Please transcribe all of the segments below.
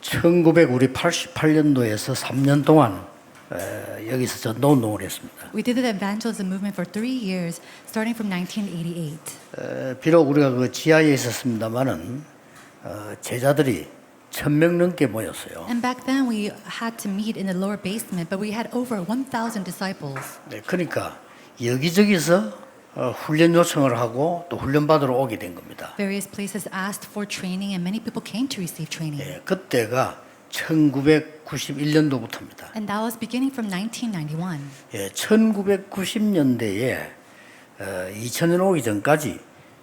1988년도에서 3년 동안 여기서 전도운동을 했습니다. We did the evangelism movement for 3 years, starting from 1988. 비록 우리가 그 지하에 있었습니다만은 제자들이 1,000명 넘게 모였어요. And back then we had to meet in the lower basement, but we had over 1,000 disciples. 네, 그러니까 여기저기서 훈련 요청을 하고 또 훈련 받으러 오게 된 겁니다. Various places asked for training, and many people came to receive training. 네, 그때가 1991년도부터입니다. And that was beginning from 1991. 예, 1990년대에 2000년 오기 전까지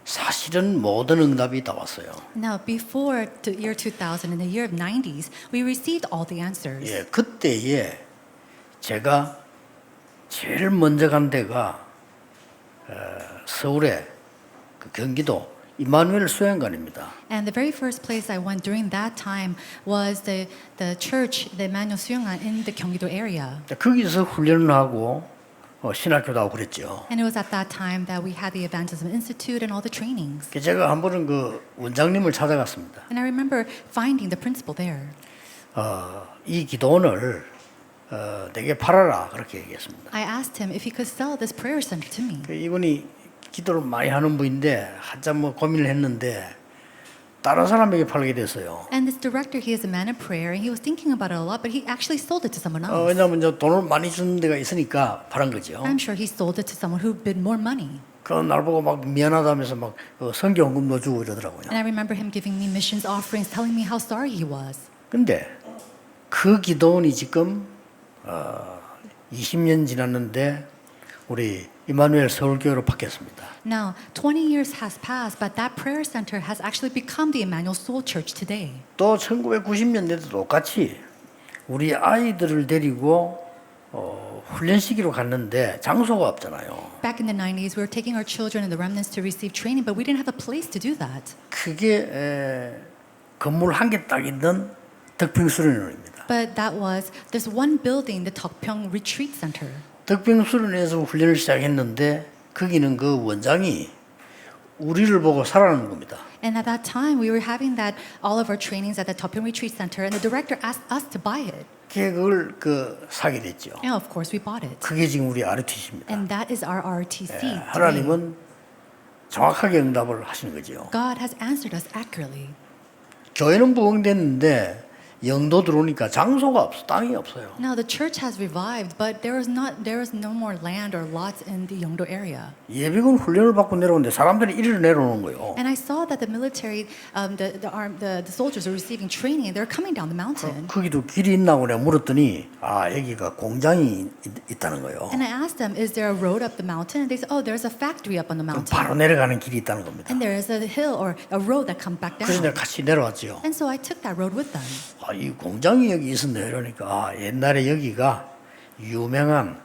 사실은 모든 응답이 다 왔어요. Now, before the year 2000, in the year of 90s, we received all the answers. 예, 그때에 제가 제일 먼저 간 데가 서울의 그 경기도 임마누엘 수양관입니다. And the very first place I went during that time was the church, the 임마누엘 수양관 in the 경기도 area. 거기서 훈련을 하고 신학교도 하고 그랬죠. And it was at that time that we had the Evangelism Institute and all the trainings. 제가 한 번은 그 원장님을 찾아갔습니다. And I remember finding the principal there. 이 기도원을 내게 팔아라 그렇게 얘기했습니다. I asked him if he could sell this prayer center to me. 이분이 기도를 많이 하는 분인데 한참 뭐 고민을 했는데 다른 사람에게 팔게 됐어요. And this director, he is a man of prayer, and he was thinking about it a lot, but he actually sold it to someone else. 왜냐하면 이제 돈을 많이 주는 데가 있으니까 팔은 거죠. I'm sure he sold it to someone who bid more money. 그런 날 보고 막 미안하다면서 막 성경 헌금도 주고 이러더라고요. And I remember him giving me missions offerings, telling me how sorry he was. 근데 그 기도원이 지금 20년 지났는데 우리 임마누엘 서울교회로 바뀌었습니다. Now, 20 years has passed, but that prayer center has actually become the Emmanuel Soul Church today. 또 1990년대도 똑같이 우리 아이들을 데리고 훈련시키러 갔는데 장소가 없잖아요. Back in the 90s, we were taking our children and the remnants to receive training, but we didn't have a place to do that. 그게 건물 한 개 딱 있는 덕평수련원입니다. But that was, there's one building, the Tokpyeong Retreat Center. 덕평수련에서 훈련을 시작했는데 거기는 그 원장이 우리를 보고 살아나는 겁니다. And at that time, we were having that all of our trainings at the Tokpyeong Retreat Center, and the director asked us to buy it. 그걸 사게 됐죠. And of course, we bought it. 그게 지금 우리 RTC입니다. And that is our RTC. today. 하나님은 정확하게 응답을 하시는 거죠. God has answered us accurately. 교회는 부흥됐는데 영도 들어오니까 장소가 없어, 땅이 없어요. Now the church has revived, but there is no more land or lots in the Yeongdo area. 예비군 훈련을 받고 내려오는데 사람들이 이리로 내려오는 거예요. And I saw that the military, the soldiers are receiving training, and they're coming down the mountain. 거기도 길이 있나고 내가 물었더니 여기가 공장이 있다는 거예요. And I asked them, is there a road up the mountain? And they said, oh, there's a factory up on the mountain. 바로 내려가는 길이 있다는 겁니다. And there is a hill or a road that comes back 그래서 down. 내가 같이 내려왔죠. And so I took that road with them. 이 공장이 여기 있었네 이러니까 옛날에 여기가 유명한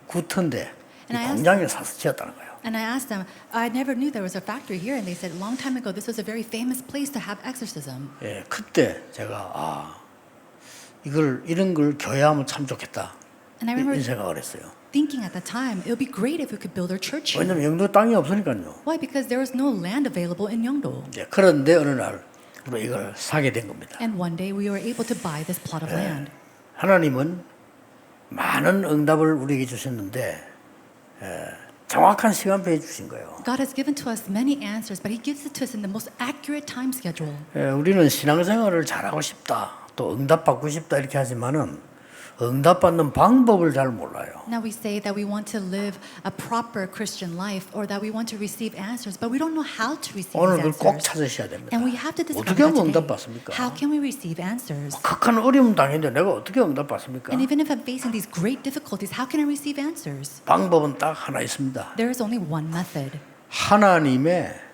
구터인데 이 공장에 사서 지었다는 거예요. And I asked them, I never knew there was a factory here. And they said, a long time ago, this was a very famous place to have exorcism. 예, 그때 제가 이런 걸 교회하면 참 좋겠다 And I remember 이런 생각을 했어요. thinking at the time, it would be great if we could build our church here. 왜냐면 영도 땅이 없으니까요. Why? Because there was no land available in Yeongdo. 예, 그런데 어느 날 우리가 이걸 사게 된 겁니다. And one day we were able to buy this plot of land. 하나님은 많은 응답을 우리에게 주셨는데 정확한 시간표에 주신 거예요. God has given to us many answers, but He gives it to us in the most accurate time schedule. 우리는 신앙생활을 잘하고 싶다, 또 응답받고 싶다 이렇게 하지만은 응답받는 방법을 잘 몰라요. Now we say that we want to live a proper Christian life, or that we want to receive answers, but we don't know how to receive 오늘 these 그걸 꼭 answers. 찾으셔야 됩니다. And we have to discover 어떻게 that 하면 today. 응답받습니까? How can we receive answers? 극한 어려움 당했는데 내가 어떻게 응답받습니까? And even if I'm facing these great difficulties, how can I receive answers? 방법은 딱 하나 있습니다. There is only one method. 하나님의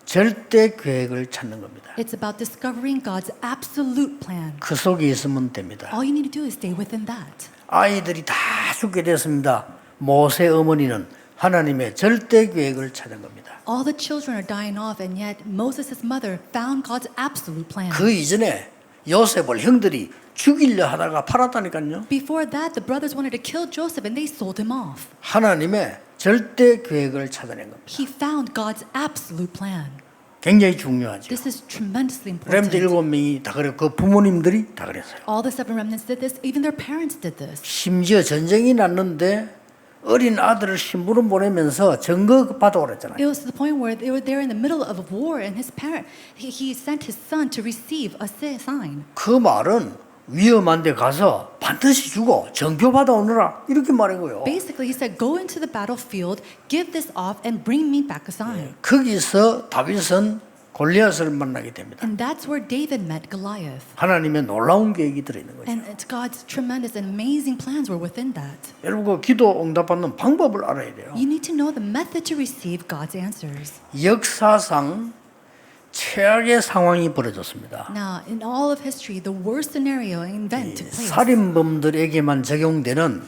절대 계획을 찾는 겁니다. It's about discovering God's absolute plan. 그 속에 있으면 됩니다. All you need to do is stay within that. 아이들이 다 죽게 됐습니다. 모세 어머니는 하나님의 절대 계획을 찾은 겁니다. All the children are dying off, and yet Moses' mother found God's absolute plan. 그 이전에 요셉을 형들이 죽이려 하다가 팔았다니까요. Before that, the brothers wanted to kill Joseph, and they sold him off. 하나님의 절대 계획을 찾아낸 겁니다. He found God's absolute plan. 굉장히 중요하죠. This is tremendously 렘드 important. 7명이 다 그래. 그 부모님들이 다 그랬어요. All the 7 remnants did this. Even their parents did this. 심지어 전쟁이 났는데 어린 아들을 신부름 보내면서 증거 받아오랬잖아요. It was to the point where they were there in the middle of a war, and his parent, he sent his son to receive a sign. 그 말은 위험한 데 가서 반드시 주고 정표 받아오느라 이렇게 말한 거예요. Basically, he said, "Go into the battlefield, give this off, and bring me back a sign." 거기서 다윗은 골리앗을 만나게 됩니다. And that's where David met Goliath. 하나님의 놀라운 계획이 들어있는 거죠. And it's God's tremendous and amazing plans were within that. 여러분 그 기도 응답받는 방법을 알아야 돼요. You need to know the method to receive God's answers. 역사상 최악의 상황이 벌어졌습니다. Now, in all of history, the worst scenario and event took place. 살인범들에게만 적용되는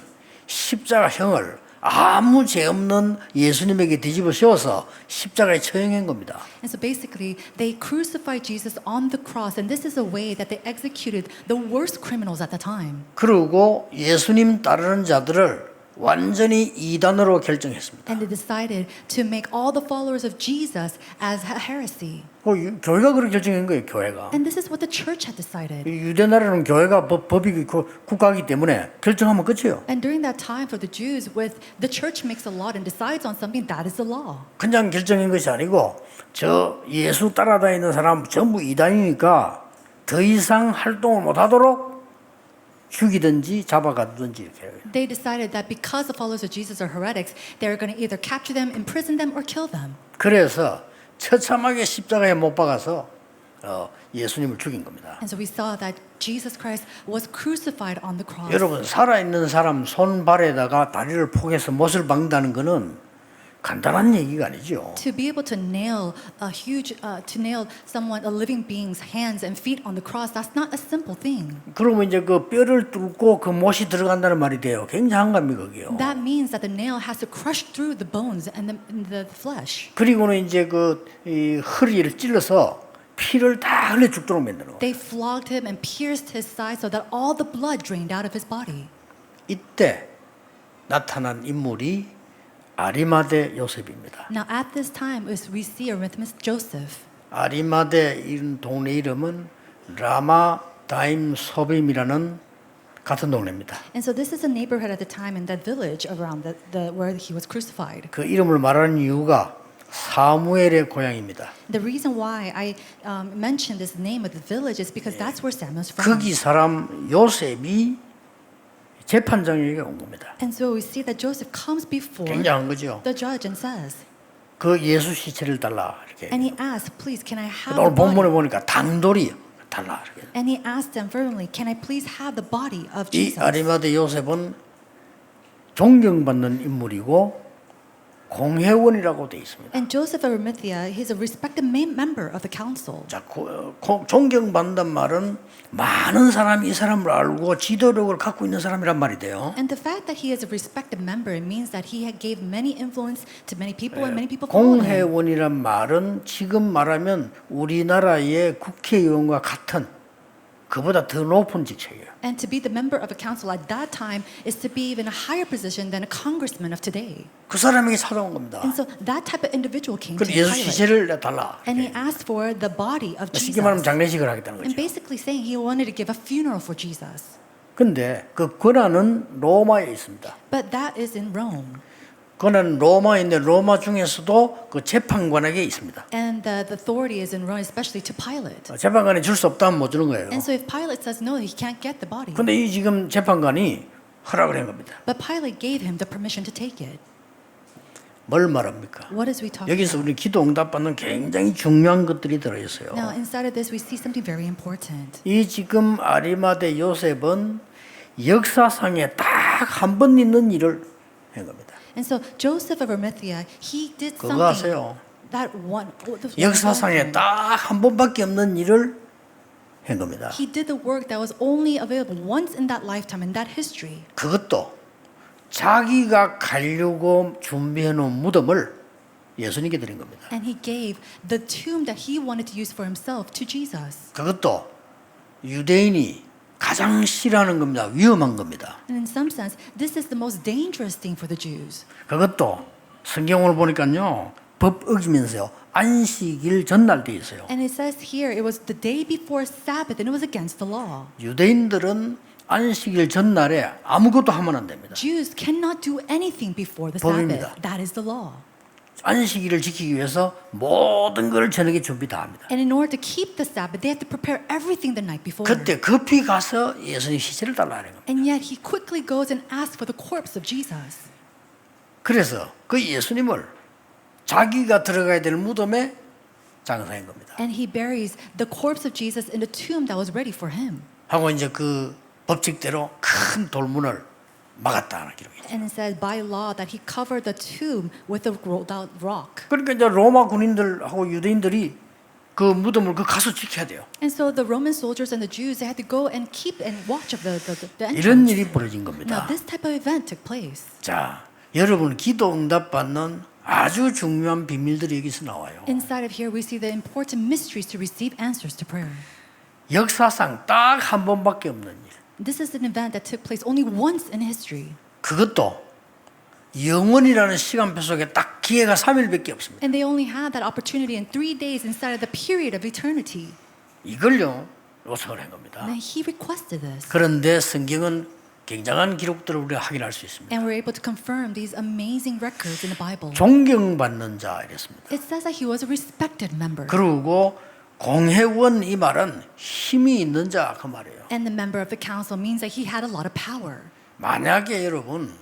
십자가형을 아무 죄 없는 예수님에게 뒤집어 씌워서 십자가에 처형한 겁니다. And so basically, they crucified Jesus on the cross, and this is a way that they executed the worst criminals at the time. 그리고 예수님 따르는 자들을 완전히 이단으로 결정했습니다. And they decided to make all the followers of Jesus as a heresy. 교회가 그렇게 결정한 거예요. 교회가. And this is what the church had decided. 유대 나라는 교회가 법이 국가이기 때문에 결정하면 끝이에요. And during that time for the Jews, with the church makes a law and decides on something, that is the law. 그냥 결정한 것이 아니고 저 예수 따라다니는 사람 전부 이단이니까 더 이상 활동을 못하도록 죽이든지 잡아가든지 이렇게 해요. They decided that because the followers of Jesus are heretics, they're going to either capture them, imprison them, or kill them. 그래서 처참하게 십자가에 못 박아서 예수님을 죽인 겁니다. And so we saw that Jesus Christ was crucified on the cross. 여러분 살아있는 사람 손발에다가 다리를 포개서 못을 박는다는 것은 간단한 얘기가 아니죠. To be able to nail to nail someone, a living being's hands and feet on the cross, that's not a simple thing. 그러면 이제 그 뼈를 뚫고 그 못이 들어간다는 말이 돼요. 굉장한 겁니다, 그게요. That means that the nail has to crush through the bones and the flesh. 그리고는 이제 이 허리를 찔러서 피를 다 흘려 죽도록 만드는 거예요. They flogged him and pierced his side so that all the blood drained out of his body. 이때 나타난 인물이 아리마대 요셉입니다. Now at this time, as we see Arimatheus Joseph. 아리마대 이런 동네 이름은 라마 다임 소빔이라는 같은 동네입니다. And so this is a neighborhood at the time in that village around where he was crucified. 그 이름을 말하는 이유가 사무엘의 고향입니다. The reason why I mentioned this name of the village is because that's where Samuel's from. 거기 사람 요셉이 재판장에게 온 겁니다. And so we see that Joseph comes before 굉장한 거죠. the judge and says, 그 예수 시체를 달라 이렇게. and he asks, please, can I have 오늘 the 본문에 body? 보니까 당돌이 달라 이렇게. And he asked them fervently, can I please have the body of 이 Jesus? 아리마대 요셉은 존경받는 인물이고 공회원이라고 돼 있습니다. And Joseph of Arimathea, he's a respected member of the council. 자, 존경받는단 말은 많은 사람이 이 사람을 알고 지도력을 갖고 있는 사람이란 말이 돼요. And the fact that he is a respected member, it means that he gave many influence to many people and many people followed him. 공회원이란 말은 지금 말하면 우리나라의 국회의원과 같은 그보다 더 높은 직책이에요. And to be the member of a council at that time is to be even a higher position than a congressman of today. 그 사람에게 찾아온 겁니다. And so that type of individual came to 그래서 예수 Pilate. 시체를 달라. And he asked for the body of 쉽게 말하면 Jesus. 장례식을 하겠다는 And 거죠. basically saying he wanted to give a funeral for Jesus. 근데 그 권한은 로마에 있습니다. But that is in Rome. 권한은 로마에 있는데 로마 중에서도 그 재판관에게 있습니다. And the authority is in Rome, especially to Pilate. 재판관이 줄 수 없다면 못 주는 거예요. And so if Pilate says no, he can't get the body. 근데 이 지금 재판관이 허락을 한 겁니다. But Pilate gave him the permission to take it. 뭘 말합니까? What is we talking 여기서 about? 우리 기도 응답받는 굉장히 중요한 것들이 들어있어요. Now, inside of this, we see something very important. 이 지금 아리마대 요셉은 역사상에 딱 한 번 있는 일을 한 겁니다. And so Joseph of Arimathea, he did 그거 something 아세요? that one. 역사상에 딱 한 번밖에 없는 일을 한 겁니다. He did the work that was only available once in that lifetime, in that history. 그것도 자기가 가려고 준비해 놓은 무덤을 예수님께 드린 겁니다. And he gave the tomb that he wanted to use for himself to Jesus. 그것도 유대인이 가장 싫어하는 겁니다. 위험한 겁니다. And in some sense, this is the most dangerous thing for the Jews. 그것도 성경을 보니까요. 법 어기면서요. 안식일 전날 돼 있어요. And it says here it was the day before Sabbath and it was against the law. 유대인들은 안식일 전날에 아무것도 하면 안 됩니다. Jews cannot do anything before the 법입니다. Sabbath. That is the law. 안식일을 지키기 위해서 모든 걸 저녁에 준비 다 합니다. And in order to keep the Sabbath, they have to prepare everything the night before. 그때 급히 가서 예수님 시체를 달라는 겁니다. And yet he quickly goes and asks for the corpse of Jesus. 그래서 그 예수님을 자기가 들어가야 될 무덤에 장사한 겁니다. And he buries the corpse of Jesus in a tomb that was ready for him. 하고 이제 그 법칙대로 큰 돌문을 막았다는 기록이 있어요. And it says by law that he covered the tomb with a rolled out rock. 그러니까 이제 로마 군인들하고 유대인들이 그 무덤을 그 가서 지켜야 돼요. And so the Roman soldiers and the Jews they had to go and keep and watch of the 이런 entrance. 일이 벌어진 Now 겁니다. this type of event took place. 자, 여러분 기도 응답 받는 아주 중요한 비밀들이 여기서 나와요. Inside of here we see the important mysteries to receive answers to prayer. 역사상 딱 한 번밖에 없는 일. This is an event that took place only once in history. 그것도 영원이라는 시간표 속에 딱 기회가 3일밖에 없습니다. And they only had that opportunity in 3 days inside of the period of eternity. 이걸요 요청을 한 겁니다. And he requested this. 그런데 성경은 굉장한 기록들을 우리가 확인할 수 있습니다. And we're able to confirm these amazing records in the Bible. 존경받는 자 이랬습니다. It says that he was a respected member. 그리고 공회원 이 말은 힘이 있는 자 그 말이에요. And the member of the council means that he had a lot of power. 만약에 여러분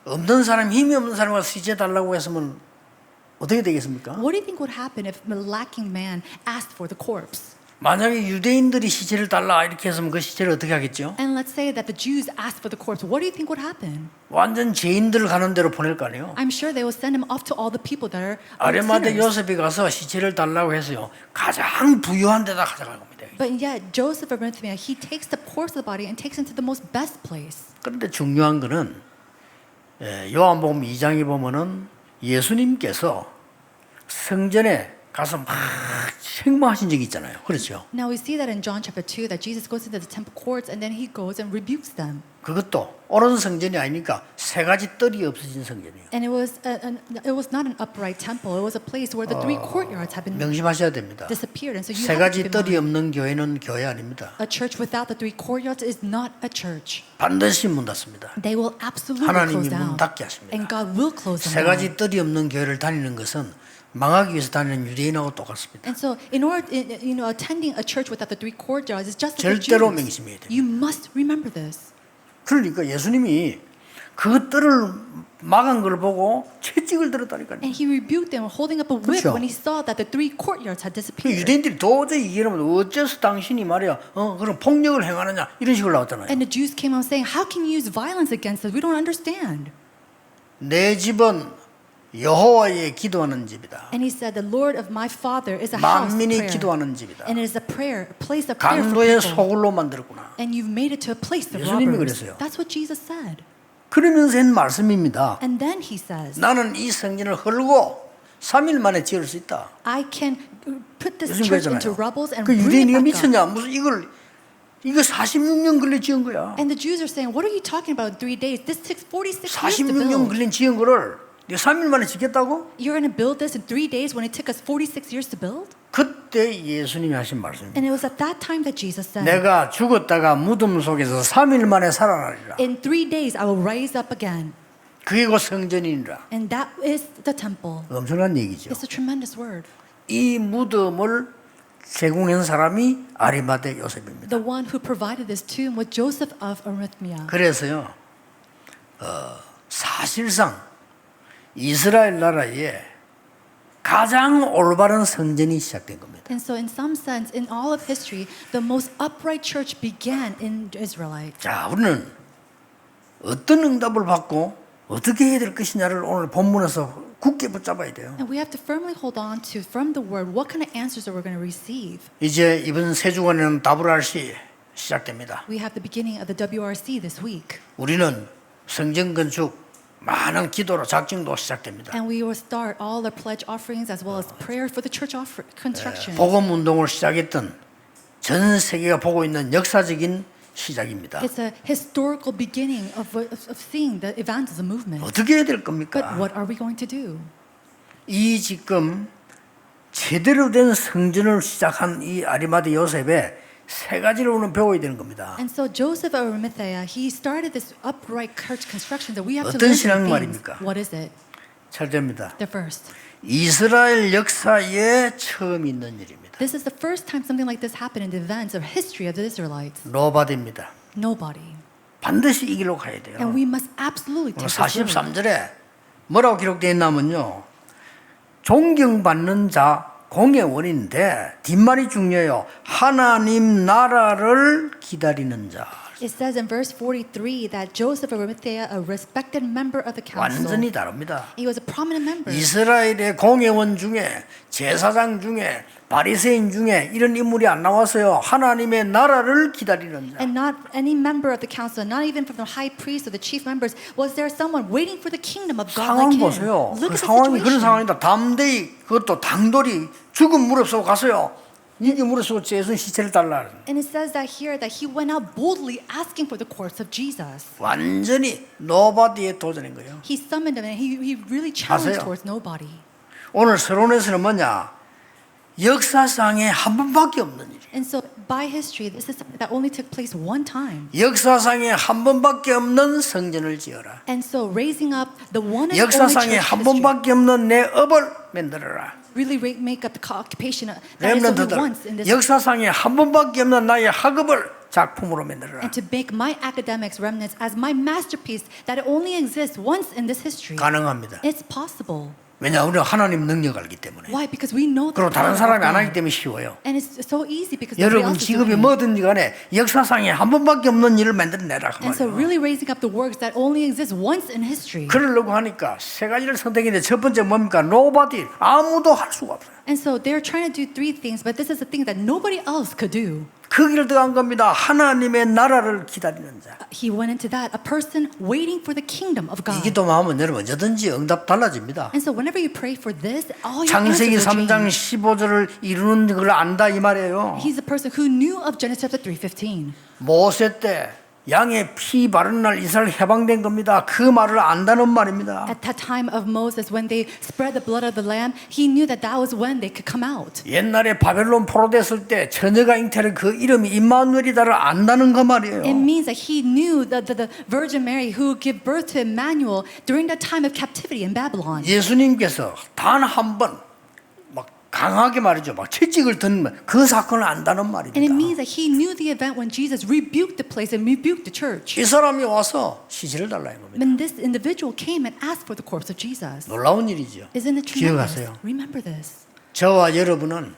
없는 사람 힘이 없는 사람과 시체 달라고 했으면 어떻게 되겠습니까? What do you think would happen if a lacking man asked for the corpse? 만약에 유대인들이 시체를 달라 이렇게 했으면 그 시체를 어떻게 하겠죠? And let's say that the Jews asked for the corpse. What do you think would happen? 완전 죄인들 가는 대로 보낼 거 아니에요? I'm sure they will send him off to all the people that are 아리마대 sinners. 요셉이 가서 시체를 달라고 해서요 가장 부유한 데다 가져갈 겁니다. But yet Joseph of Arimathea, he takes the corpse of the body and takes it to the most best place. 그런데 중요한 거는 요한복음 2장에 보면은 예수님께서 성전에 가서 막 책망하신 적이 있잖아요. 그렇죠? Now we see that in John chapter 2 that Jesus goes into the temple courts and then he goes and rebukes them. 그것도 옳은 성전이 아니니까 세 가지 뜰이 없어진 성전이에요. And it was not an upright temple. It was a place where the 3 courtyards had been 명심하셔야 됩니다. disappeared. And so you 세 have to 가지 keep in 뜰이 mind. 없는 교회는 교회 아닙니다. A church without the 3 courtyards is not a church. 반드시 문 닫습니다. They will absolutely 하나님이 close 문 down. 닫게 하십니다. And God will close them 세 down. 가지 뜰이 없는 교회를 다니는 것은 망하기 위해서 다니는 유대인하고 똑같습니다. And so, in order, attending a church without the 3 courtyards is just like the 절대로 Jews. 명심해야 돼요. You must remember this. 그러니까 예수님이 그 뜰을 막은 걸 보고 채찍을 들었다니까요. And he rebuked them, holding up a whip 그렇죠. when he saw that the 3 courtyards had 그 disappeared. 유대인들이 도저히 이해하면 어째서 당신이 말이야 그런 폭력을 행하느냐 이런 식으로 나왔잖아요. And the Jews came out saying, "How can you use violence against us? We don't understand." 내 집은 여호와의 기도하는 집이다. And he said, "The Lord of my father is a house of 만민이 prayer, 기도하는 집이다. and it is a place of prayer for 강도의 people." 소굴로 만들었구나. And you've made it to a place of 예수님이 robbers. 그랬어요. That's what Jesus said. 그러면서 한 말씀입니다. And then he says, 나는 이 성전을 헐고 3일 만에 지을 수 있다. "I can put this 예수님 church 그랬잖아요. into rubbles and 그 bring 유대인이 it back up." 미쳤냐? 무슨 이거 46년 걸려 지은 거야. And the Jews are saying, "What are you talking about in 3 days? This took 46 years to 46년 build. 걸린 지은 거를 네가 3일 만에 짓겠다고? You're going to build this in 3 days when it took us 46 years to build?" 그때 예수님이 하신 말씀입니다. And it was at that time that Jesus said, 내가 죽었다가 무덤 속에서 3일 만에 살아나리라. "In 3 days I will rise up again." 그게 곧 성전이니라. And that is the temple. 엄청난 얘기죠. It's a tremendous word. 이 무덤을 제공한 사람이 아리마대 요셉입니다. The one who provided this tomb was Joseph of Arimathea. 그래서요, 사실상 이스라엘 나라에 가장 올바른 성전이 시작된 겁니다. And so in some sense, in all of history, the most upright church began in Israelite. 자, 우리는 어떤 응답을 받고 어떻게 해야 될 것이냐를 오늘 본문에서 굳게 붙잡아야 돼요. And we have to firmly hold on to, from the word, what kind of answers that we're going to receive. 이제 이번 세 주간에는 WRC 시작됩니다. We have the beginning of the WRC this week. 우리는 성전 건축 많은 기도로 작정도 시작됩니다. And we will start all the pledge offerings as well as prayer for the church construction. 복음 운동을 시작했던 전 세계가 보고 있는 역사적인 시작입니다. It's a historical beginning of seeing the evangelism movement. 어떻게 해야 될 But 겁니까? what are we going to do? 이 지금 제대로 된 성전을 시작한 이 아리마대 요셉에 세 가지를 오늘 배워야 되는 겁니다. And so Joseph of Arimathea, he started this upright church construction that we have to 어떤 learn 신앙 some things. 말입니까? What is it? 잘 됩니다. The first. 이스라엘 역사에 처음 있는 일입니다. This is the first time something like this happened in the events of history of the Israelites. 노바디입니다. Nobody. 반드시 이 길로 가야 돼요. And we must absolutely take this road. 43절에 뭐라고 기록되어 있냐면요. 존경받는 자 공회원인데 뒷말이 중요해요. 하나님 나라를 기다리는 자. It says in verse 43 that Joseph of Arimathea, a respected member of the council, 완전히 다릅니다. he was a prominent member. 이스라엘의 공회원 중에 제사장 중에 바리새인 중에 이런 인물이 안 나왔어요. 하나님의 나라를 기다리는 자. And not any member of the council, not even from the high priest or the chief members, was there someone waiting for the kingdom of God 상황 like him. 보세요. 그 Look at the 상황이 그런 situation. 상황이다. 담대히 그것도 당돌이 죽은 무릎 쏘고 갔어요. 이게 무릎 쏘고 예수는 시체를 달라. And it says that here that he went out boldly asking for the corpse of Jesus. 완전히 노바디에 도전한 거예요. He summoned him and he really challenged 아세요? towards nobody. 오늘 서론에서는 뭐냐? 역사상에 한 번밖에 없는 일. And so by history, this is something that only took place one time. 역사상에 한 번밖에 없는 성전을 지어라. And so raising up the one and only 역사상에 church 한 history, 번밖에 없는 내 업을 만들어라. really make up the occupation that is only 렘넌트들 once in this. 역사상에 한 번밖에 없는 나의 학업을 작품으로 만들어라. And to make my academics remnants as my masterpiece that it only exists once in this history. 가능합니다. It's possible. 왜냐 우리는 하나님 능력을 알기 때문에. Why? Because we know the 그리고 다른 power 사람이 of 안 하기 God. 때문에 쉬워요. And it's so easy because nobody 여러분 else is 직업이 doing it. 뭐든지 간에 역사상에 한 번밖에 없는 일을 만들어내라 그 And so 말이에요. really raising up the works that only exist once in history. 그러려고 하니까 세 가지를 선택했는데 첫 번째 뭡니까? Nobody. 아무도 할 수가 없어요. And so they're trying to do three things, but this is the thing that nobody else could do. 그 길을 들어간 겁니다. 하나님의 나라를 기다리는 자. He went into that, a person waiting for the kingdom of God. 이 기도만 하면 여러분 언제든지 응답 달라집니다. And so whenever you pray for this, all your 창세기 answers will 3장 change. 15절을 이루는 걸 안다 이 말이에요. He's a person who knew of Genesis chapter 3:15. 모세 때 양의 피 바르는 날 이스라엘 해방된 겁니다. 그 말을 안다는 말입니다. At that time of Moses, when they spread the blood of the lamb, he knew that that was when they could come out. 옛날에 바벨론 포로됐을 때 처녀가 잉태한 그 이름이 임마누엘이다를 안다는 그 말이에요. It means that he knew that the Virgin Mary who gave birth to Emmanuel during the time of captivity in Babylon. 예수님께서 단 한 번 막 강하게 말이죠. 막 채찍을 든 그 사건을 안다는 And it 말입니다. means that he knew the event when Jesus rebuked the place and rebuked the church. 이 사람이 와서 시체를 달라는 겁니다. When this individual came and asked for the corpse of Jesus. 놀라운 일이죠. Isn't it tremendous? 기억하세요. Remember this. 저와 여러분은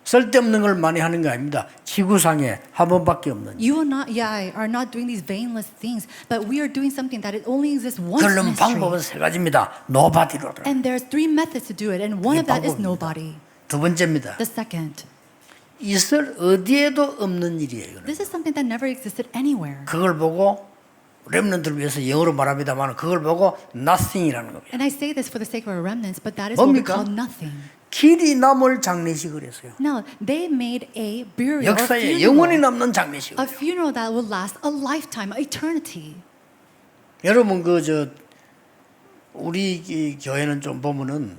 쓸데없는 걸 많이 하는 게 아닙니다. 지구상에 한 번밖에 없는 일. You are not doing these vainless things, but we are doing something that it only exists once in 그런 history. 방법은 세 가지입니다. 노바디로. And there's three methods to do it, and one of that is nobody. 두 번째입니다. The second, 있을 어디에도 없는 일이에요. 이거는. this is something that never existed anywhere. 그걸 보고 렘넌트를 위해서 영어로 말합니다만 그걸 보고 nothing이라는 겁니다. And I say this for the sake of our remnants, but that is what we 뭡니까? call nothing. 길이 남을 장례식을 했어요. Now, they made a burial, a 역사에 영원히 funeral, 남는 장례식을. a funeral that will last a lifetime, eternity. 여러분 우리 이 교회는 좀 보면은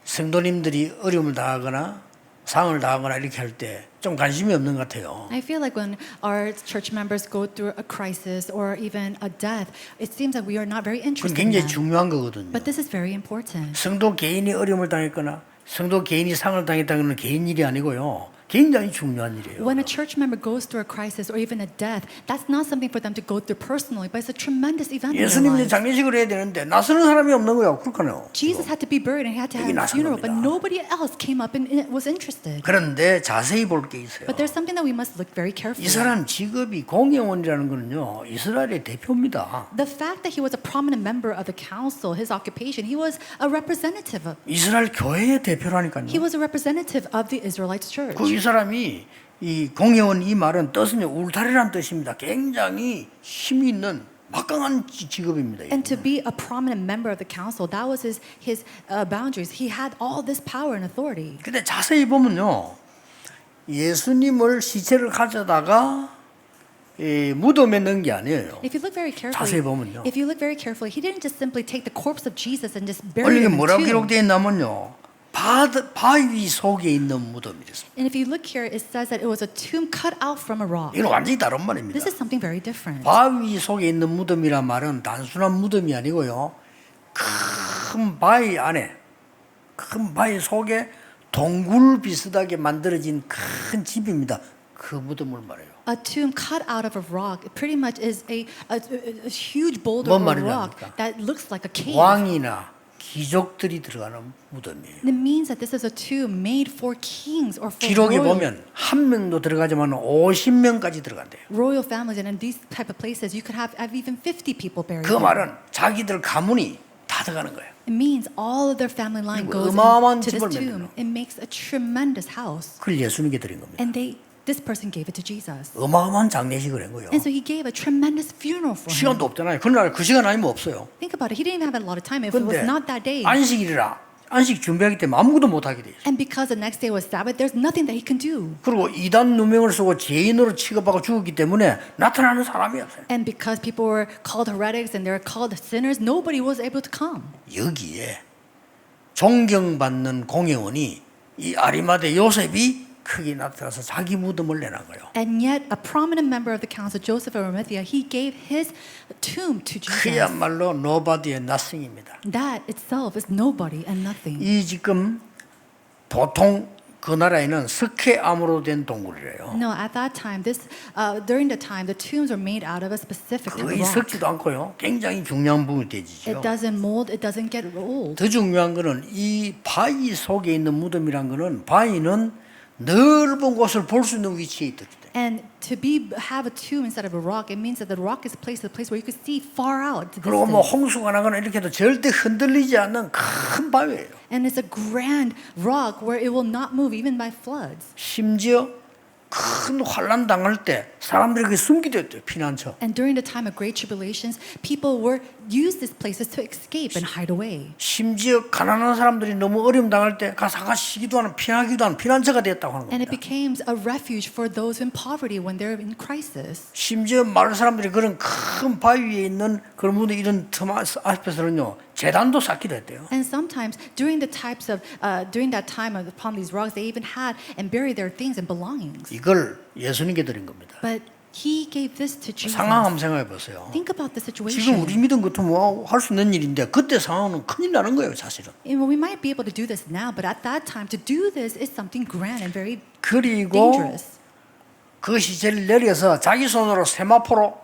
성도님들이 어려움을 당하거나 상을 당하거나 이렇게 할 때 좀 관심이 없는 것 같아요. I feel like when our church members go through a crisis or even a death, it seems like we are not very 그건 interested in 굉장히 that. 중요한 거거든요. But this is very important. 성도 개인이 어려움을 당했거나 성도 개인이 상을 당했다는 건 개인 일이 아니고요. 굉장히 중요한 일이에요. When a church member goes through a crisis or even a death, that's not something for them to go through personally, but it's a tremendous event in their 예수님이 lives. 장례식을 해야 되는데 나서는 사람이 없는 거예요. 그렇잖아요. Jesus had to be buried and he had to have a funeral, but nobody else came up and was interested. 그런데 자세히 볼 게 있어요. But there's something that we must look very carefully. 이 사람 직업이 공회원이라는 거는요. 이스라엘의 대표입니다. The fact that he was a prominent member of the council, his occupation, he was a representative of. 이스라엘 교회의 대표라니까요. He was a representative of the Israelites church. 이 사람이 이 공회원 이 말은 뜻은 울타리란 뜻입니다. 굉장히 힘이 있는 막강한 직업입니다. And to be a prominent member of the council, that was his boundaries. He had all this power and authority. 근데 자세히 보면요. 예수님을 시체를 가져다가 이 무덤에 넣은 게 아니에요. If you look very 자세히 carefully, 보면요. if you look very carefully, he didn't just simply take the corpse of Jesus and just bury 원래 him in a 뭐라고 tomb. 기록되어 있냐면요. 바위 속에 있는 무덤이랬습니다. And if you look here, it says that it was a tomb cut out from a rock. 이건 완전히 다른 말입니다. This is something very different. 바위 속에 있는 무덤이란 말은 단순한 무덤이 아니고요. 큰 바위 안에, 큰 바위 속에 동굴 비슷하게 만들어진 큰 집입니다. 그 무덤을 말해요. A tomb cut out of a rock, it pretty much is a huge boulder 뭔 or a 말인지 rock 압니까? that looks like a cave. 왕이나 귀족들이 들어가는 무덤이에요. And it means that this is a tomb made for kings or for 기록에 보면 한 명도 들어가지만 50명까지 들어간대요. royal families. And in these type of places, you could have even 50 people buried. 그 there. 말은 자기들 가문이 다 들어가는 거예요. It means all of their family line 그리고 goes 어마어마한 into this 집을 tomb. 만들어. It makes a tremendous house. 그걸 예수님께 드린 겁니다. And this person gave it to Jesus. 어마어마한 장례식을 한 거예요. And so he gave a tremendous funeral for him. 시간도 없잖아요. 그날 그 시간 아니면 없어요. Think about it. He didn't even have a lot of time. If it was 근데 not that day. 안식일이라 안식 준비하기 때문에 아무것도 못하게 돼 있어요. And because the next day was Sabbath, there's nothing that he can do. 그리고 이단 누명을 쓰고 죄인으로 취급하고 죽었기 때문에 나타나는 사람이 없어요. And because people were called heretics and they were called sinners, nobody was able to come. 여기에 존경받는 공회원이 이 아리마대 요셉이 크게 나타나서 자기 무덤을 내놓은 거예요. And yet, a prominent member of the council, Joseph of Arimathea, he gave his tomb to Jesus. 그야말로 nobody의 nothing입니다. That itself is nobody and nothing. 이 지금 보통 그 나라에는 석회암으로 된 동굴이래요. No, at that time, during the time, the tombs were made out of a specific type of 거의 rock. 썩지도 않고요. 굉장히 중요한 부분이 It 되지죠. doesn't mold, it doesn't get old. 더 중요한 거는 이 바위 속에 있는 무덤이란 거는 바위는 넓은 곳을 볼 수 있는 위치에 있다. And to have a tomb instead of a rock, it means that the rock is placed in a place where you could see far out. To 그리고 뭐 distance. 홍수가 나거나 이렇게 해도 절대 흔들리지 않는 큰 바위예요. And it's a grand rock where it will not move even by floods. 심지어 큰 환란 당할 때 사람들이 그 숨기됐대요. 피난처. And during the time of great tribulations, people used these places to escape and hide away. 심지어 가난한 사람들이 너무 어려움 당할 때 가사가 쉬기도 하는 피하기도 하는 피난처가 됐다고 하는 And 겁니다. it became a refuge for those in poverty when they're in crisis. 심지어 마을 사람들이 그런 큰 바위 위에 있는 그런 무덤 이런 틈 앞에서는요 제단도 쌓기도 했대요. And sometimes during that time upon these rocks, they even had and buried their things and belongings. 이걸 예수님께 드린 겁니다. But he gave this to Jesus. 상황 한번 생각해 보세요. Think about the 지금 situation. 우리 믿음 같은 뭐할 수 있는 일인데 그때 상황은 큰일 나는 거예요, 사실은. We might be able to do this now, but at that time, to do this is something grand and very 그리고 dangerous. 그 시체를 내려서 자기 손으로 세마포로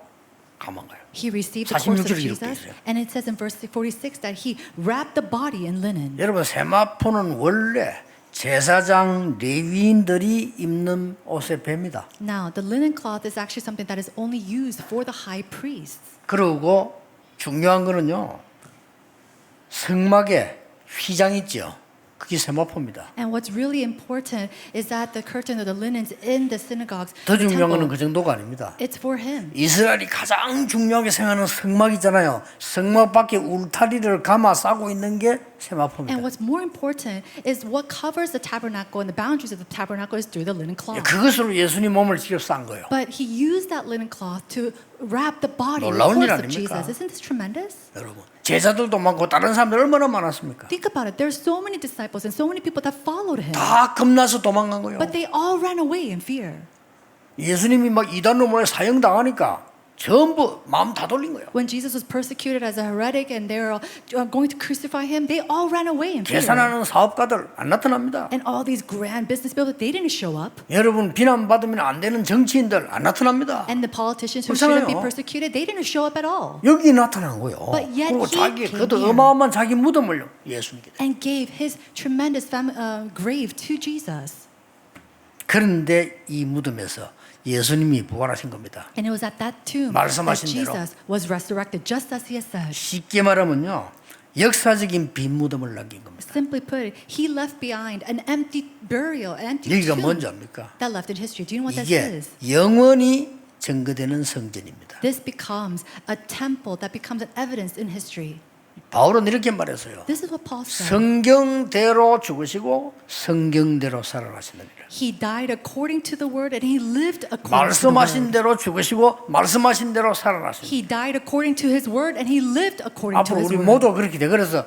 감은 거예요. He received the corpse of 46절에 기록되어 Jesus, 있어요. and it says in verse 46 that he wrapped the body in linen. 여러분 세마포는 원래 제사장 레위인들이 입는 옷의 배입니다. Now, the linen cloth is actually something that is only used for the high priests. 그리고 중요한 거는요. 성막에 휘장 있죠. 그게 세마포입니다. And what's really important is that the curtain or the linens in the synagogues, 더 the 중요한 거는 temple, 그 정도가 아닙니다. it's for him. 이스라엘이 가장 중요하게 생각하는 성막 있잖아요. 성막 밖에 울타리를 감아 싸고 있는 게 세마포입니다. And what's more important is what covers the tabernacle and the boundaries of the tabernacle is through the linen cloth. 그것으로 예수님 몸을 직접 싼 거예요. But he used that linen cloth to wrap the body, the 놀라운 일 corpse of 아닙니까? Jesus. Isn't this tremendous? 여러분 제자들도 많고 다른 사람들 얼마나 많았습니까? Think about it. There's so many disciples and so many people that followed him. 다 겁나서 도망간 거예요. But they all ran away in fear. 예수님이 막 이단 놈을 사형당하니까 전부 마음 다 돌린 거예요. When Jesus was persecuted as a heretic and they were going to crucify him, they all ran away in fear. 계산하는 사업가들 안 나타납니다. And all these grand business people, they didn't show up. 여러분 비난받으면 안 되는 정치인들 안 나타납니다. And the politicians who 그렇잖아요. shouldn't be persecuted, they didn't show up at all. 여기 나타난 거예요. But yet 그리고 he 자기 came 그것도 here. 어마어마한 자기 무덤을 예수님께. And gave his tremendous grave to Jesus. 그런데 이 무덤에서 예수님이 부활하신 겁니다. And it was at that tomb that 말씀하신 대로. Jesus was resurrected, just as he had said. 쉽게 말하면요. 역사적인 빈 무덤을 남긴 겁니다. Simply put, he left behind an empty burial, an empty 여기가 tomb 뭔지 압니까? that left in history. Do you know what that 이게 is? 영원히 증거되는 성전입니다. This becomes a temple that becomes an evidence in history. 바울은 이렇게 말했어요. This is what Paul said. 성경대로 죽으시고 성경대로 살아나시느니라. He died according to the word and he lived according to the 말씀하신 word. 대로 죽으시고 말씀하신 대로 살아나시느니라. He died according to his word and he lived according to 앞으로 his 우리 word. 모두 그렇게 돼. 그래서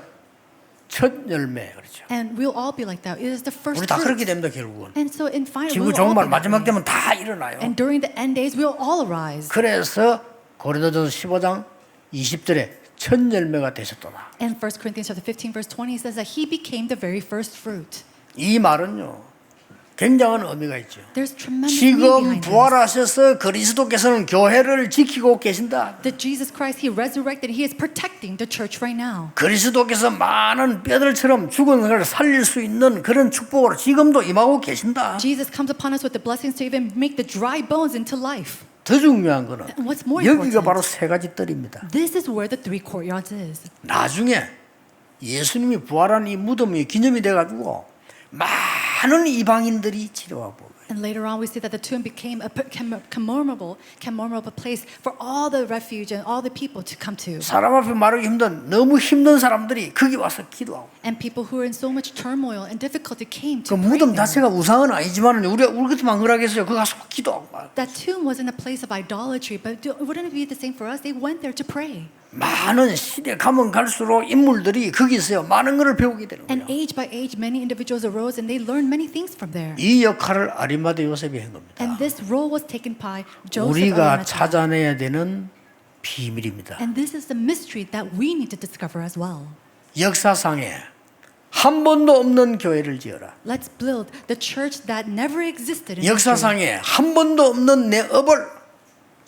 첫 열매 그렇죠. And we'll all be like that. It is the first 우리 다 그렇게 fruit. 됩니다 결국은. And so in final, 지구 we'll all 종말 be that 마지막 way. 되면 다 일어나요. And during the end days, we'll all arise. 그래서 고린도전서 15장 20절에 첫 열매가 되셨도다. And 1 Corinthians chapter 15 verse 20 says that he became the very first fruit. 이 말은요 굉장한 의미가 있죠. There's tremendous meaning 지금 behind this. 부활하셔서 그리스도께서는 교회를 지키고 계신다. That Jesus Christ, he resurrected, he is protecting the church right now. 그리스도께서 많은 뼈들처럼 죽은 것을 살릴 수 있는 그런 축복으로 지금도 임하고 계신다. Jesus comes upon us with the blessings to even make the dry bones into life. 더 중요한 거는 And what's more 여기가 important, 바로 세 가지 뜰입니다. this is where the three courtyards is. 나중에 예수님이 부활한 이 무덤이 기념이 돼가지고 많은 이방인들이 치료하고 And later on we see that the tomb became a commemorable place for all the refuge and all the people to come to. 사람 앞에 말하기 힘든 너무 힘든 사람들이 거기 와서 기도하고 And people who are in so much turmoil and difficulty came 그 to pray 무덤 there. 자체가 우상은 아니지만 우리 같으면 그러겠어요. 거기 가서 기도하고 That tomb wasn't a place of idolatry, but wouldn't it be the same for us? They went there to pray. 많은 시대 가면 갈수록 인물들이 거기 있어요. 많은 것을 배우게 되는 And 거예요. age by age, many individuals arose and they learned many things from there. 이 역할을 아리마대 요셉이 한 겁니다. And this role was taken by Joseph 우리가 Arimathea. 찾아내야 되는 비밀입니다. And this is the mystery that we need to discover as well. 역사상에 한 번도 없는 교회를 지어라. Let's build the church that never existed in history. 역사상에 한 번도 없는 내 업을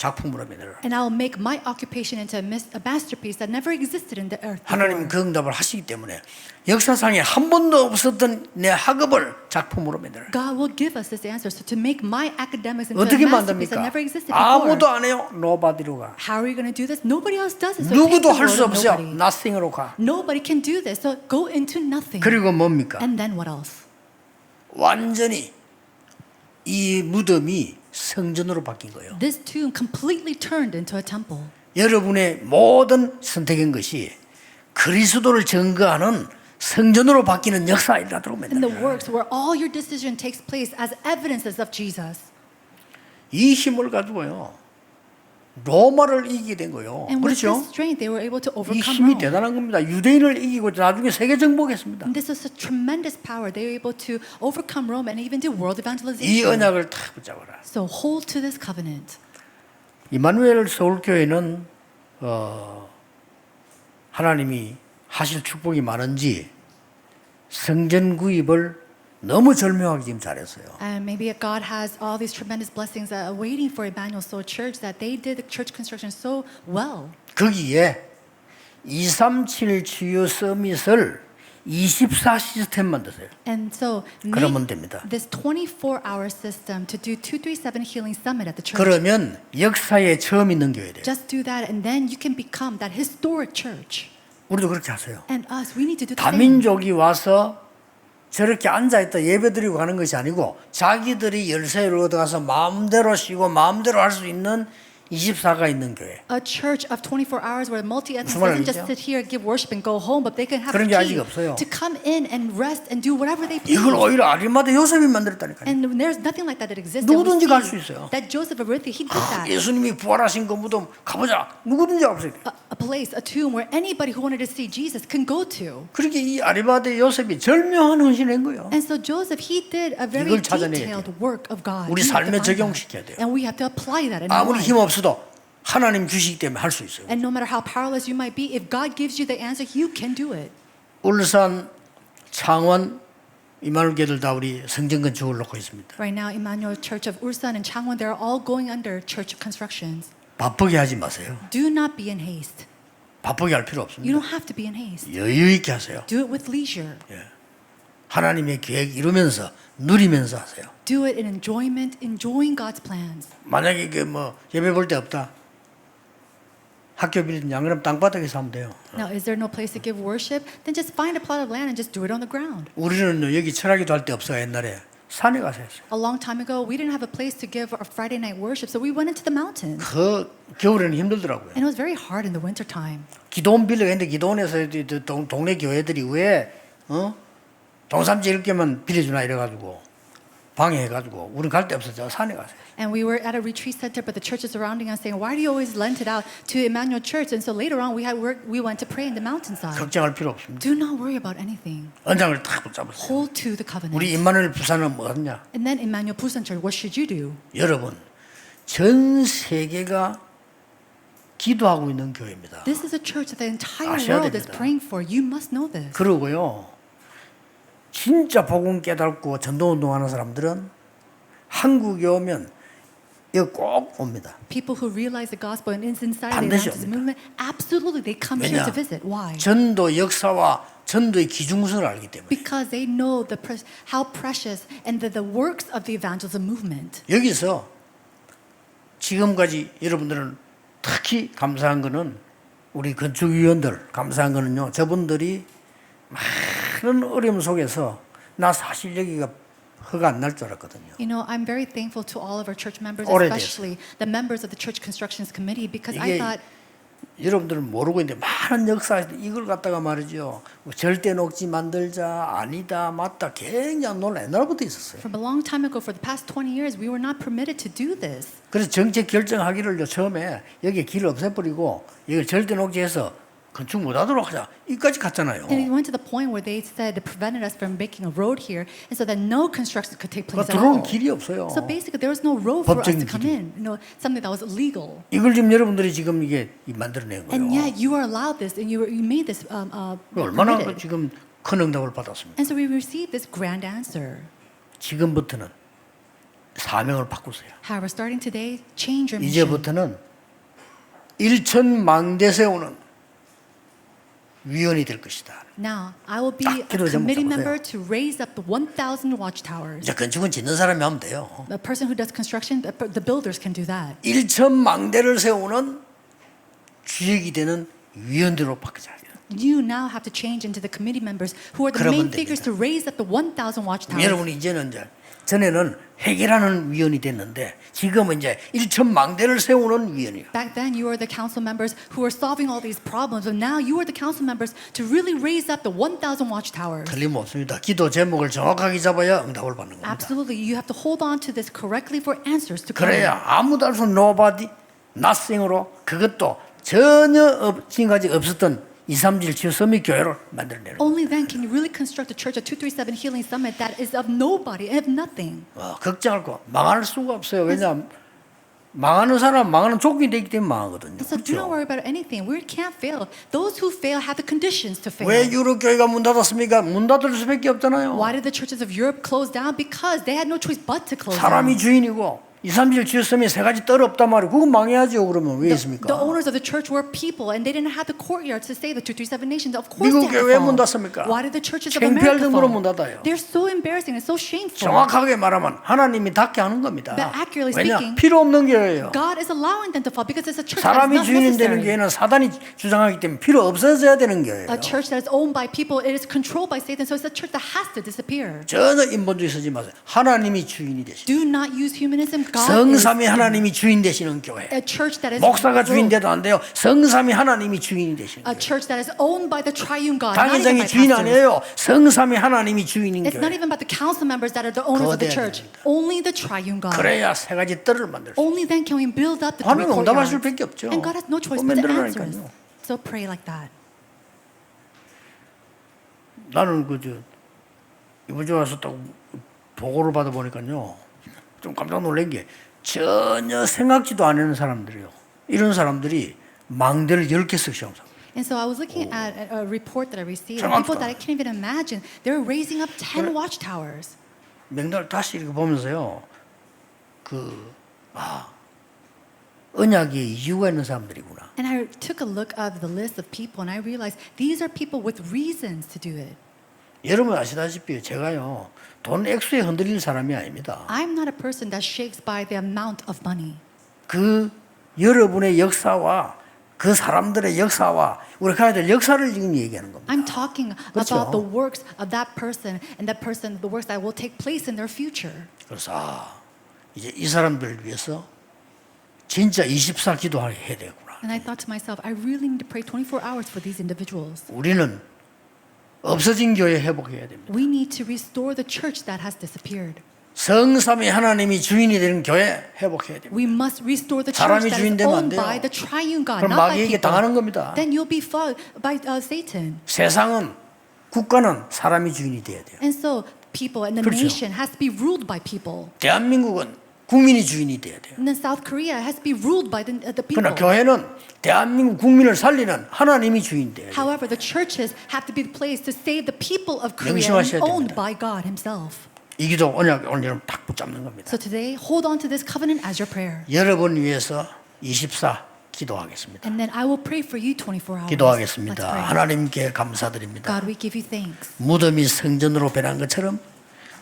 작품으로 만들어라. And I'll make my occupation into a masterpiece that never existed in the earth 하나님 before. 그 응답을 하시기 때문에 역사상에 한 번도 없었던 내 학업을 작품으로 만들어라. God will give us this answer. So to make my academics into 어떻게 a masterpiece that 만듭니까? never existed 아무도 before. 안 해요. nobody로 가. How are you going to do this? Nobody else does it. So 누구도 take the 할 수 road of 없어요. nobody. nothing으로 가. Nobody can do this. So go into nothing. 그리고 뭡니까? And then what else? 완전히 이 무덤이 성전으로 바뀐 거예요. This tomb completely turned into a temple. 여러분의 모든 선택인 것이 그리스도를 증거하는 성전으로 바뀌는 역사이라도록 And the 만들어요. works where all your decision takes place as evidences of Jesus. 이 힘을 가지고요. 로마를 이기게 된 거예요. And with 그렇죠? this strength, they were able to 이 overcome 힘이 Rome. 대단한 겁니다. 유대인을 이기고 나중에 세계 정복했습니다. And this is a tremendous power. They were able to overcome Rome and even do world 이 evangelization. 언약을 탁 붙잡아라. So hold to this covenant. 임마누엘 서울교회는 하나님이 하실 축복이 많은지 성전 구입을 너무 절묘하게 지금 잘했어요. And maybe God has all these tremendous blessings waiting for Emmanuel Soul Church that they did the church construction so well. 거기에 237 주요 서밋을 24 시스템 만드세요. And so 그러면 make 됩니다. this 24-hour system to do 237 Healing Summit at the church. 그러면 역사에 처음 있는 교회 돼요. Just do that and then you can become that historic church. 우리도 그렇게 하세요. And us, we need to do the same. 다민족이 와서 저렇게 앉아있다 예배드리고 가는 것이 아니고 자기들이 열쇠를 얻어가서 마음대로 쉬고 마음대로 할 수 있는 24가 있는 교회. A church of 24 hours where multi-ethnic 무슨 말을 doesn't just 알죠? sit here, give worship and go home, but they can have 그런 a 게 아직 key 없어요. to come in and rest and do whatever they please. 이걸 오히려 아리마대 요셉이 만들었다니까요. And there's nothing like that exists. And we 누구든지 see 갈 수 있어요. that Joseph of Arimathea, he did that. 예수님이 부활하신 그 무덤 가보자. 누구든지 가보세요. A place, a tomb where anybody who wanted to see Jesus can go to. 그렇게 이 아리마대 요셉이 절묘한 헌신을 한 거예요. And so Joseph, he did a very 이걸 찾아내야 detailed work of God. 우리 We have to 삶에 find 적용시켜야 돼요. that. And we have to apply that in our 아무리 life. 힘 없어도 하나님 주시기 때문에 할 수 있어요. And no matter how powerless you might be, if God gives you the answer, you can do it. 울산, 창원, 임마누엘교들 다 우리 성전 건축을 놓고 있습니다. Right now, Emmanuel Church of Ulsan and Changwon, they're all going under church constructions. 바쁘게 하지 마세요. Do not be in haste. 바쁘게 할 필요 You 없습니다. don't have to be in haste. 여유 있게 하세요. Do it with leisure. 하나님의 계획 이루면서 누리면서 하세요. Do it in enjoyment, enjoying God's plans. 만약에 그 뭐 예배 볼 데 없다. 학교 빌리든 양 그럼 땅바닥에서 하면 돼요. Now, is there no place to give worship? Then just find a plot of land and just do it on the ground. 우리는 여기 철학기도 할 데 없어요. 옛날에 산에 가서 했어요. A long time ago, we didn't have a place to give our Friday night worship, so we went into the mountains. 그 겨울에는 힘들더라고요. And it was very hard in the winter time. 기도원 빌려했는데 기도원에서 동네 교회들이 왜 동삼지 일개만 빌려주나 이래가지고 방해해가지고 우리는 갈 데 없었죠. 산에 가서. And we were at a retreat center, but the churches surrounding us saying, "Why do you always lend it out to Immanuel Church?" And so later on, we went to pray in the mountainside. 걱정할 필요 없습니다. Do not worry about anything. 언장을 탁 붙잡았어요. Hold to the covenant. 우리 임마누엘 부산은 뭐였냐? And then Immanuel Busan Church, what should you do? 여러분, 전 세계가 기도하고 있는 교회입니다. This is a church that the entire 아셔야 world is 됩니다. praying for. You must know this. 그러고요, 진짜 복음 깨닫고 전도운동하는 사람들은 한국에 오면 이거 꼭 옵니다. People who realize the gospel and is inside the 반드시 evangelist 옵니다. movement, absolutely they come here to visit. Why? 전도 역사와 전도의 기중성을 알기 때문에. Because they know how precious and the works of the evangelism movement. 여기서 지금까지 여러분들은 특히 감사한 거는 우리 건축위원들 감사한 거는요. 저분들이 많은 어려움 속에서 나 사실 여기가 허가 안 날 줄 알았거든요. You know, I'm very thankful to all of our church members, 오래됐어요. especially the members of the church constructions committee, because I 이게 thought 여러분들은 모르고 있는데 많은 역사에서 이걸 갖다가 말이죠. 절대 녹지 만들자 아니다 맞다 굉장히 논란 옛날부터 있었어요. from a long time ago, for the past 20 years, we were not permitted to do this. 그래서 정책 결정하기를요 처음에 여기 길을 없애버리고 이걸 절대 녹지해서 건축 못하도록 하자 이까지 갔잖아요. And it went to the point where they said they prevented us from making a road here, and so that no construction could take place at 들어오는 all. 길이 없어요. So basically, there was no road for us to 법적인 come 길이. in. You know, something that was illegal. 이걸 지금 여러분들이 지금 이게 만들어낸 거예요. And yet, you are allowed this, and you made this 얼마나 permitted. 지금 큰 응답을 받았습니까? And so we received this grand answer. 지금부터는 사명을 바꾸세요. However, starting today, change your mission. 이제부터는 1,000망대 세우는 위원이 될 것이다. Now, I will be 딱 a 기도 제목 committee 잡으세요. member to raise up the 1,000 watchtowers. 이제 건축은 짓는 사람이 하면 돼요. The person who does construction, the builders can do that. 1,000망대를 세우는 주역이 되는 위원들로 바꾸자. You now have to change into the committee members who are the 그러면 main figures 됩니다. to raise up the 1,000 watchtowers. 여러분이 이제는 이제 전에는 해결하는 위원이 됐는데 지금은 이제 1,000망대를 세우는 위원이에요. Back then, you were the council members who were solving all these problems, and now you are the council members to really raise up the 1,000 watchtowers. 틀림없습니다. 기도 제목을 정확하게 잡아야 응답을 받는 겁니다. Absolutely, you have to hold on to this correctly for answers to come. 그래야 아무도 알 수 없는 nobody, nothing으로 그것도 전혀 지금까지 없었던 237 치유 서밋 교회를 만들어내는 거예요. Only then can you really construct a church of 237 Healing Summit that is of nobody, of nothing. 걱정할 거 망할 수가 없어요. 왜냐하면 망하는 사람 망하는 조건이 되기 때문에 망하거든요. So do not 그렇죠? worry about anything. We can't fail. Those who fail have the conditions to fail. 왜 유럽 교회가 문 닫았습니까? 문 닫을 수밖에 없잖아요. Why did the churches of Europe close down? Because they had no choice but to close 사람이 down. 주인이고 237 치유 서밋 세 가지 떨 없단 말이에요. 그건 망해야죠. 그러면 왜 있습니까? The owners of the church were people, and they didn't have the courtyard to say the 237 nations. Of course, 미국 they had 교회 to 문 fall. 닫습니까? Why did the churches of 창피할 America 정도로 fall? 문 닫아요. They're so embarrassing and so shameful. 정확하게 말하면 하나님이 닫게 하는 겁니다. But accurately 왜냐? speaking, 필요 없는 교회예요. God is allowing them to fall because it's a church that is 사람이 not 주인이 되는 necessary. 교회는 사단이 주장하기 때문에 필요 없어져야 되는 교회예요. A church that is owned by people, it is controlled by Satan, so it's a church that has to disappear. 전혀 인본주의 쓰지 마세요. 하나님이 주인이 되시고 Do not use humanism. God is 성삼위 하나님이 주인 되시는 교회. a church that is 목사가 주인 ruled. 돼도 안 돼요. 성삼위 하나님이 주인이 되시는 A 교회. church that is owned by the triune God, not even 당회장이 by 주인 pastors. 아니에요. 성삼위 하나님이 주인인 It's not 교회. even about the council members that are the owners of the 거대해야 church. 됩니다. Only the triune God. 그래야 세 가지 뜰을 만들 수 있어요. Only then can we build up the three 하나님 응답하실 courtyards. 밖에 없죠. And God has no choice 그거 but to answer us. 만들어라니까요. So pray like that. 나는 이번 주에 와서 딱 보고를 받아보니까요. 좀 깜짝 놀란 게 전혀 생각지도 않는 사람들이요. 이런 사람들이 망대를 10개씩 세워서 And so I was looking at a report that I received. And 정확하다. people that I can't even imagine, they're raising up 10 watchtowers. 맥날 다시 이렇게 보면서요. 언약에 이유가 있는 사람들이구나. And I took a look at the list of people and I realized these are people with reasons to do it. 여러분 아시다시피 제가요. 돈 액수에 흔들릴 사람이 아닙니다. I'm not a person that shakes by the amount of money. 그 여러분의 역사와 그 사람들의 역사와 우리가 가야 될 역사를 지금 얘기하는 겁니다. I'm talking 그렇죠. about the works of that person and that person, the works that will take place in their future. 그래서 이제 이 사람들을 위해서 진짜 24 기도해야 되구나. And I thought to myself, I really need to pray 24 hours for these individuals. 우리는 없어진 교회 회복해야 됩니다. We need to restore the church that has disappeared. 성삼위 하나님이 주인이 되는 교회 회복해야 됩니다. We must restore the 사람이 church that 주인 is 되면 안 owned 돼요. by the triune God, 그럼 not by 마귀에게 people. 당하는 겁니다. Then you'll be fought by Satan. 세상은 국가는 사람이 주인이 돼야 돼요. And so people and the 그렇죠. nation has to be ruled by people. 대한민국은 국민이 주인이 돼야 돼요. And then South Korea has to be ruled by the people. 그러나 교회는 대한민국 국민을 살리는 하나님이 주인 돼야 돼요. However, the churches have to be the place to save the people of Korea 명심하셔야 owned 됩니다. by God Himself. 이 기도 언약 오늘 딱 붙잡는 겁니다. So today, hold on to this covenant as your prayer. 여러분 위해서 24 기도하겠습니다. And then I will pray for you 24 hours. Let's 기도하겠습니다. pray. 하나님께 감사드립니다. God, we give you thanks. 무덤이 성전으로 변한 것처럼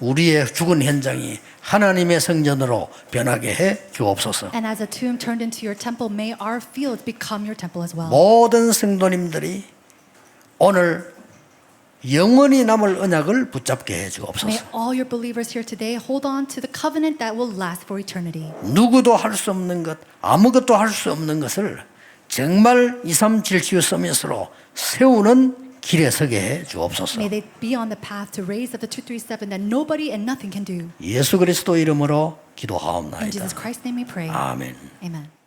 우리의 죽은 현장이 하나님의 성전으로 변하게 해 주옵소서. And as a tomb turned into your temple, may our fields become your temple as well. 모든 성도님들이 오늘 영원히 남을 언약을 붙잡게 해 May 주옵소서. all your believers here today hold on to the covenant that will last for eternity. 누구도 할 수 없는 것, 아무것도 할 수 없는 것을 정말 237 서밋으로 세우는 길에 서게 해 주옵소서. May they be on the path to raise up the 237 that nobody and nothing can do. 예수 그리스도 이름으로 In 기도하옵나이다. Jesus Christ's name we pray. 아멘. Amen.